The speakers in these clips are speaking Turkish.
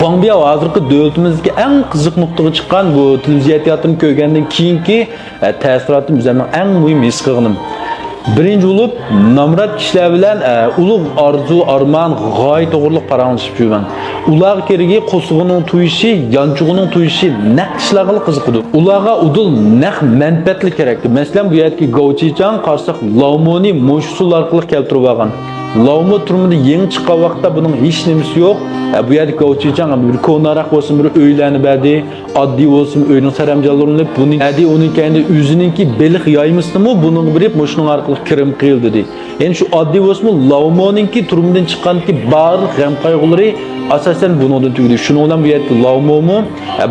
Huang Biao hozirgi davlatimizdagi eng qiziq nuqtaga chiqqan bu televiziyatini ko'rgandan keyingi ta'siriyotim o'zimning eng muhim his qilganim. Birinchi bo'lib, nomrod kishilar bilan ulug' orzu, armon, g'oya to'g'riliq paranglashib yurgan. Ular keragi qo'sug'ining to'yishi, yanchug'ining to'yishi naq ishlarga qiziqdi. Ularga udul naq manfaatli kerakdi. Masalan, bu yerga Gouchichang qarsak Laomoni mo'shusul orqali keltirib olgan. Laomo turmida yangi chiqqan vaqtda buning hech nimasi yo'q. Bu yerda Gouchichang bir ko'naroq bo'lsin, bir uylarni berdi, oddiy bo'lsin, uyning saramjonlarini buning adi uning kendi o'zininki beliq yoymisimi buning birib mushuning orqali kirim qildi dedi. Endi shu oddiy bo'lsin, Laomoninki turmidan chiqqanki barliq g'am qayg'ulari asosan bundan tugdi. Shuning bilan bu yerda Laomomi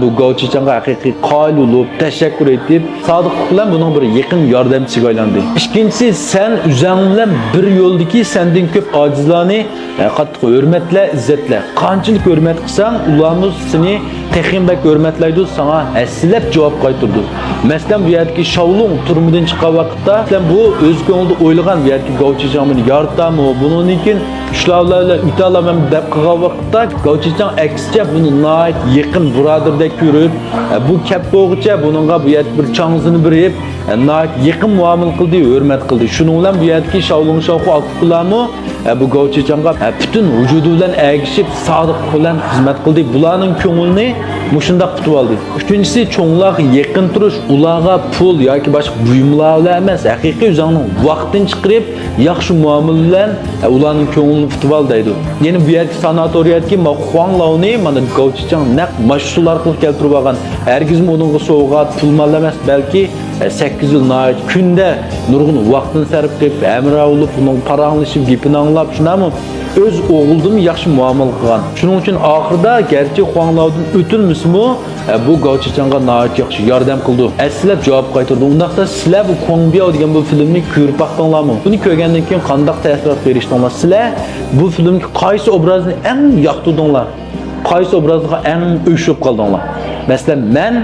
bu Gouchichangga haqiqiy qoyil bo'lib, tashakkur etib, sodiqlik bilan buning bir yaqin yordamchisiga aylandi. Ikkinchisi, sen o'zing bilan bir yo'ldagi sendan ko'p ojizlarni qattiq hurmatla, izzatla. Qanchalik hurmat qilsang, ularimiz seni texinbek hurmatlaydi, sana hasilab javob qaytardi. Masalan, bu yerdagi Shaolong turmidan chiqqan vaqtda, bu o'z ko'nglida o'ylagan bu yerdagi Gouchichangni yordami, buningkin ishlovlarla ütalaman deb qilgan vaqtda Gouchichang aksicha buni nihoyat yaqin birodardek ko'rib, bu kappo'g'icha buningga bu yerda bir chang'zini berib, nihoyat yaqin muomala qildi, hurmat qildi. Shuning bilan bu yerdagi Shaolong Shoxu Akkularni bu Gouchichangga butun vujudi bilan agishib, sodiq bilan xizmat qildi. Bularning ko'nglini mushunda qutib oldi. Uchinchisi, cho'nglar yaqin turish, ularga pul yoki boshqa buyumlar bilan emas, haqiqiy o'zingning vaqtini chiqarib, yaxshi muomala bilan ularning ko'nglini qutib ol deydi. Ya'ni bu yerda sanatoriyatga Huang Laoni mana Gouchichang naq mashhurlar orqali keltirib olgan. Hergizim onunga sovg'at, pul mal emas, balki 8 yil nayet kunda nurg'un vaqtini sarf qilib, amra olib, uning paranglashib, gapini anglab, shunami o'z o'g'ildim yaxshi muomala qilgan. Shuning uchun oxirida garchi Huang Laodan o'tilmisimi, bu Gouchichangga nayet yaxshi yordam qildi. Aslab javob qaytardi. Undaqda sizlar bu Huang Biao degan bu filmni ko'rib baqdinglarmi? Buni ko'rgandan keyin qanday ta'sirot berishdinglar? Sizlar bu filmga qaysi obrazni eng yoqtirdinglar? Qaysi obrazga eng o'shib qoldinglar? Masalan, men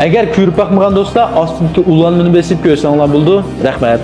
agar ko'rib baqmagan do'stlar, ostidagi ulanmani besib ko'rsanglar bo'ldi. Rahmat.